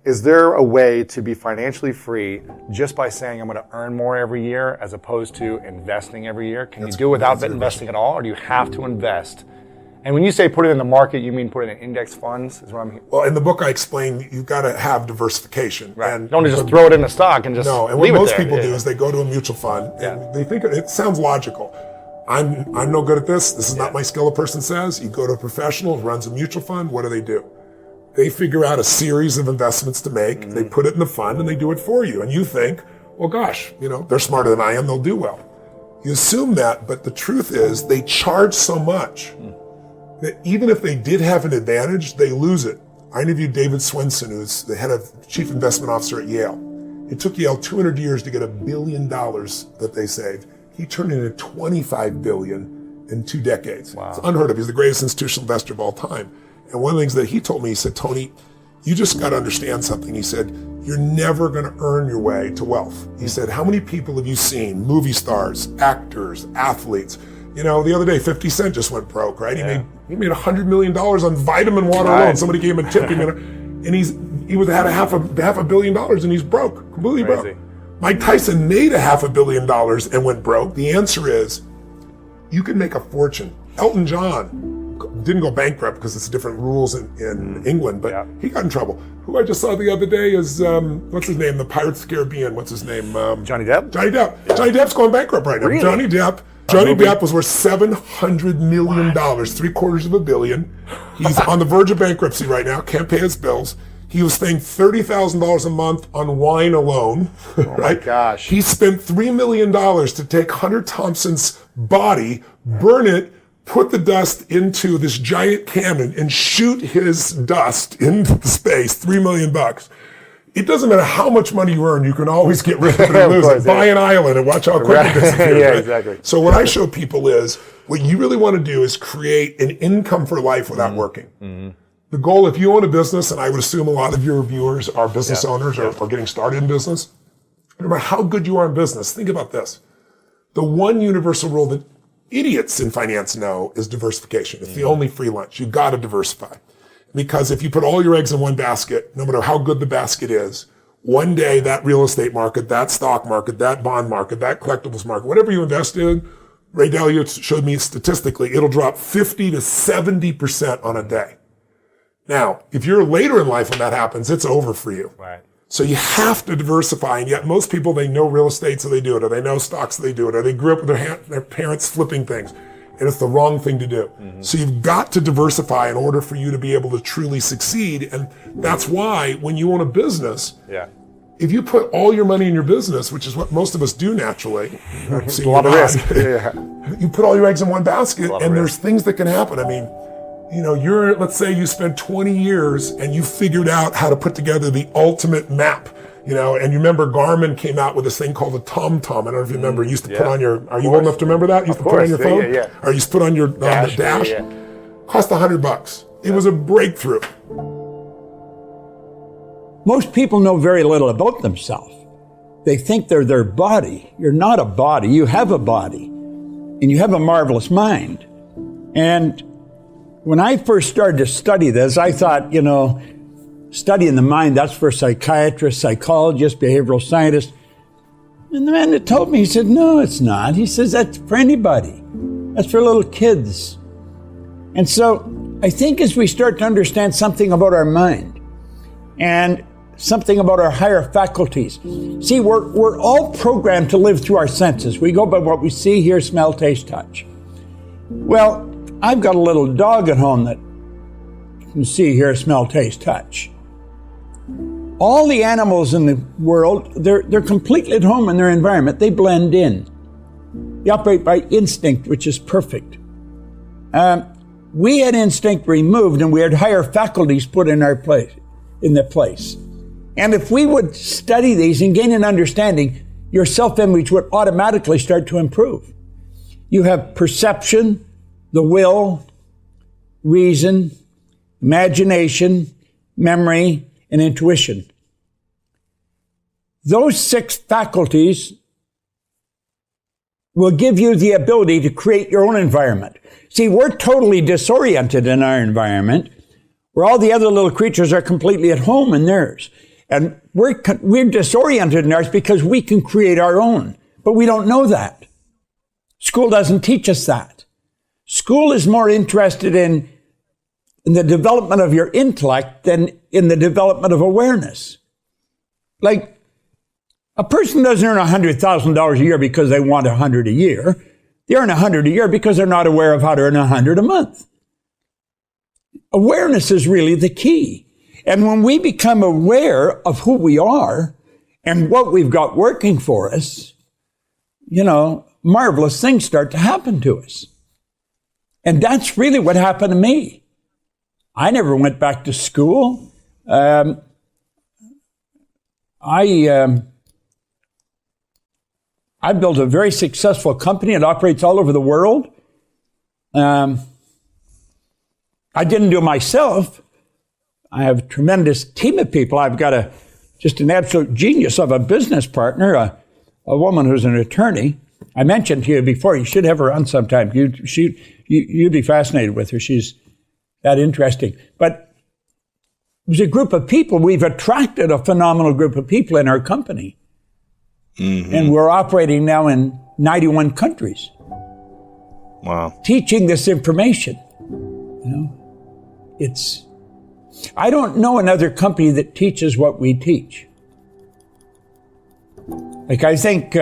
Is there a way to be financially free just by saying I'm going to earn more every year as opposed to investing every year? Can you do it without investing at all, or do you have to invest? And when you say put it in the market, you mean put it in index funds? Is what I'm hearing. Well, in the book I explain you've got to have diversification. Right. And don't just throw it in a stock and just no. And what most people do is they go to a mutual fund and they think it sounds logical. I'm no good at this. This is not my skill, a person says. You go to a professional who runs a mutual fund. What do? They figure out a series of investments to make. They put it in the fund and they do it for you. And you think, well, gosh, they're smarter than I am. They'll do well. You assume that, but the truth is they charge so much that even if they did have an advantage, they lose it. I interviewed David Swenson, who's the head of chief investment officer at Yale. It took Yale 200 years to get $1 billion that they saved. He turned it into $25 billion in 2 decades. Wow. It's unheard of. He's the greatest institutional investor of all time. And one of the things that he told me, he said, Tony, you just got to understand something. He said, you're never going to earn your way to wealth. He said, how many people have you seen, movie stars, actors, athletes? The other day, 50 Cent just went broke, right? Yeah. He made $100 million on vitamin water alone. Somebody gave him a tip. And he had a half a billion dollars and he's broke, completely broke. Mike Tyson made $500 million and went broke. The answer is, you can make a fortune. Elton John didn't go bankrupt because it's different rules in England, but he got in trouble. Who I just saw the other day is, what's his name? The Pirates of the Caribbean. What's his name? Johnny Depp? Johnny Depp. Yeah. Johnny Depp's going bankrupt right now. Really? Johnny Depp was worth $700 million, $750 million. He's on the verge of bankruptcy right now, can't pay his bills. He was paying $30,000 a month on wine alone, right? My gosh. He spent $3 million to take Hunter Thompson's body, burn it, put the dust into this giant cannon and shoot his dust into space, $3 million. It doesn't matter how much money you earn, you can always get rid of it and lose it. Buy an island and watch how quickly it disappears. Yeah, right? exactly. So what I show people is, what you really want to do is create an income for life without working. Mm-hmm. The goal, if you own a business, and I would assume a lot of your viewers are business owners or getting started in business, no matter how good you are in business, think about this. The one universal rule that idiots in finance know is diversification. It's the only free lunch. You got to diversify. Because if you put all your eggs in one basket, no matter how good the basket is, one day that real estate market, that stock market, that bond market, that collectibles market, whatever you invest in, Ray Dalio showed me statistically, it'll drop 50 to 70% on a day. Now, if you're later in life when that happens, it's over for you. Right. So you have to diversify, and yet most people, they know real estate, so they do it, or they know stocks, so they do it, or they grew up with their parents flipping things, and it's the wrong thing to do. So you've got to diversify in order for you to be able to truly succeed, and that's why when you own a business, if you put all your money in your business, which is what most of us do naturally, it's a lot of risk. You put all your eggs in one basket, and there's things that can happen. I mean, you know, let's say you spent 20 years and you figured out how to put together the ultimate map, you know, and you remember Garmin came out with this thing called a TomTom. I don't know if you remember, you used to put on your, are you old enough to remember that? You used to put on your phone? Or you used to put on your dash? Cost $100. It was a breakthrough. Most people know very little about themselves. They think they're their body. You're not a body. You have a body. And you have a marvelous mind. And when I first started to study this, I thought, you know, studying the mind, that's for psychiatrists, psychologists, behavioral scientists. And the man that told me, he said, no, it's not. He says, that's for anybody. That's for little kids. And so I think as we start to understand something about our mind and something about our higher faculties, see, we're all programmed to live through our senses. We go by what we see, hear, smell, taste, touch. Well, I've got a little dog at home that can see, hear, smell, taste, touch. All the animals in the world, they're completely at home in their environment. They blend in. They operate by instinct, which is perfect. We had instinct removed and we had higher faculties put in our place, in their place. And if we would study these and gain an understanding, your self-image would automatically start to improve. You have perception, the will, reason, imagination, memory, and intuition. Those 6 faculties will give you the ability to create your own environment. See, we're totally disoriented in our environment, where all the other little creatures are completely at home in theirs. And we're disoriented in ours because we can create our own, but we don't know that. School doesn't teach us that. School is more interested in the development of your intellect than in the development of awareness. Like, a person doesn't earn $100,000 a year because they want 100 a year. They earn 100 a year because they're not aware of how to earn 100 a month. Awareness is really the key. And when we become aware of who we are and what we've got working for us, you know, marvelous things start to happen to us. And that's really what happened to me. I never went back to school. I built a very successful company. It operates all over the world. I didn't do it myself. I have a tremendous team of people. I've got just an absolute genius of a business partner, a woman who's an attorney. I mentioned to you before, you should have her on sometime. You'd be fascinated with her. She's that interesting. But it was a group of people. We've attracted a phenomenal group of people in our company. Mm-hmm. And we're operating now in 91 countries. Wow. Teaching this information. You know, I don't know another company that teaches what we teach. Like, I think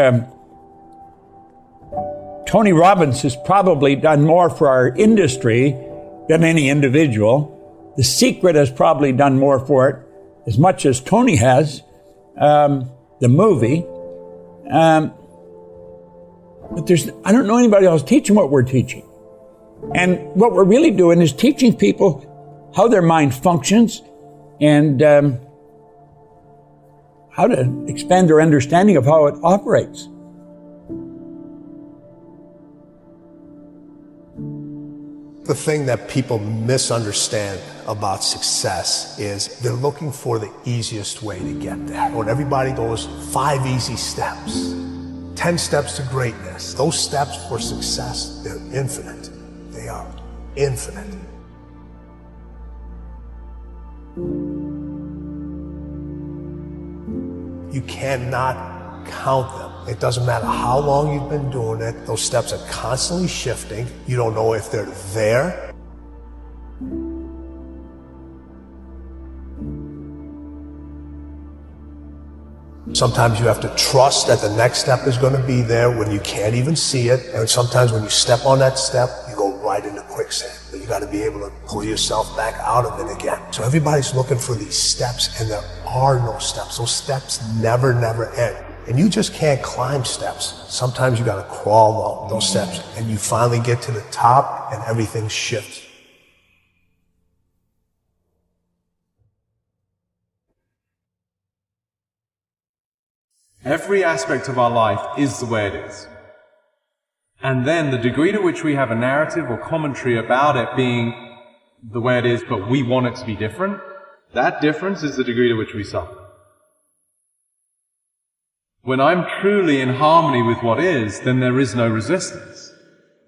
Tony Robbins has probably done more for our industry than any individual. The Secret has probably done more for it, as much as Tony has, the movie. But I don't know anybody else teaching what we're teaching. And what we're really doing is teaching people how their mind functions and how to expand their understanding of how it operates. The thing that people misunderstand about success is they're looking for the easiest way to get there. When everybody goes 5 easy steps, 10 steps to greatness. Those steps for success, they're infinite. They are infinite. You cannot count them. It doesn't matter how long you've been doing it. Those steps are constantly shifting. You don't know if they're there. Sometimes you have to trust that the next step is going to be there when you can't even see it. And sometimes when you step on that step, you go right into quicksand. But you got to be able to pull yourself back out of it again. So everybody's looking for these steps, and there are no steps. Those steps never end. And you just can't climb steps. Sometimes you got to crawl up those steps, and you finally get to the top, and everything shifts. Every aspect of our life is the way it is. And then the degree to which we have a narrative or commentary about it being the way it is, but we want it to be different, that difference is the degree to which we suffer. When I'm truly in harmony with what is, then there is no resistance.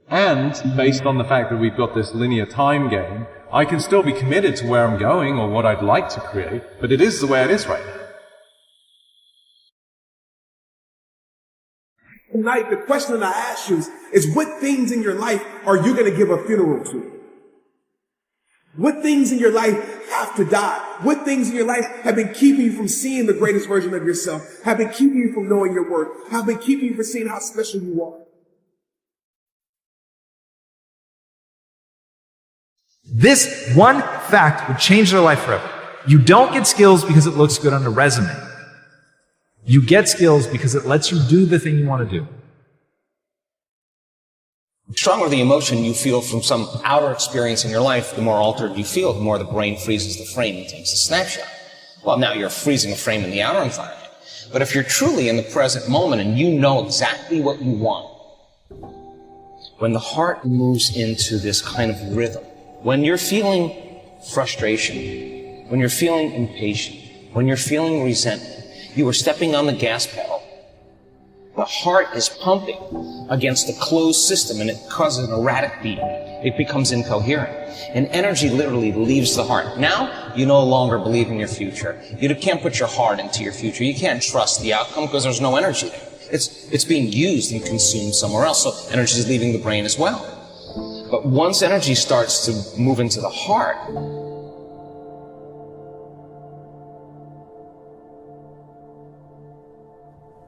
And based on the fact that we've got this linear time game, I can still be committed to where I'm going or what I'd like to create, but it is the way it is right now. Tonight, the question that I ask you is what things in your life are you going to give a funeral to? What things in your life have to die? What things in your life have been keeping you from seeing the greatest version of yourself? Have been keeping you from knowing your worth? Have been keeping you from seeing how special you are? This one fact would change their life forever. You don't get skills because it looks good on a resume. You get skills because it lets you do the thing you want to do. The stronger the emotion you feel from some outer experience in your life, the more altered you feel, the more the brain freezes the frame and takes a snapshot. Well, now you're freezing a frame in the outer environment. But if you're truly in the present moment and you know exactly what you want, when the heart moves into this kind of rhythm, when you're feeling frustration, when you're feeling impatient, when you're feeling resentment, you are stepping on the gas pedal. The heart is pumping against a closed system and it causes an erratic beat. It becomes incoherent. And energy literally leaves the heart. Now, you no longer believe in your future. You can't put your heart into your future. You can't trust the outcome because there's no energy there. It's being used and consumed somewhere else, so energy is leaving the brain as well. But once energy starts to move into the heart,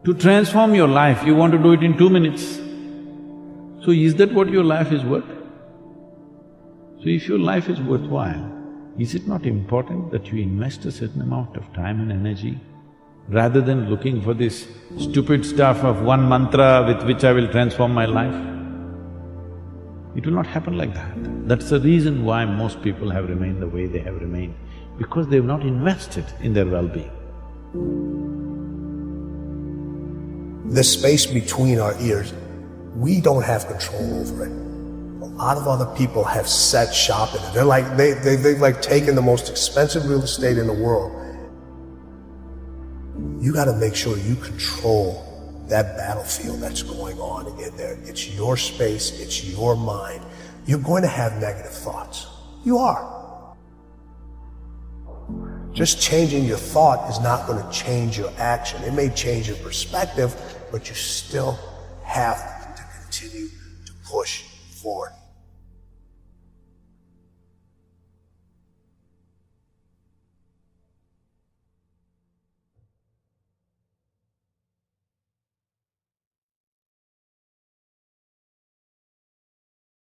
to transform your life, you want to do it in 2 minutes. So is that what your life is worth? So if your life is worthwhile, is it not important that you invest a certain amount of time and energy rather than looking for this stupid stuff of one mantra with which I will transform my life? It will not happen like that. That's the reason why most people have remained the way they have remained, because they've not invested in their well-being. The space between our ears, we don't have control over it. A lot of other people have set shop in it. They're like, they've like taken the most expensive real estate in the world. You gotta make sure you control that battlefield that's going on in there. It's your space, it's your mind. You're going to have negative thoughts. You are. Just changing your thought is not going to change your action. It may change your perspective, but you still have to continue to push forward.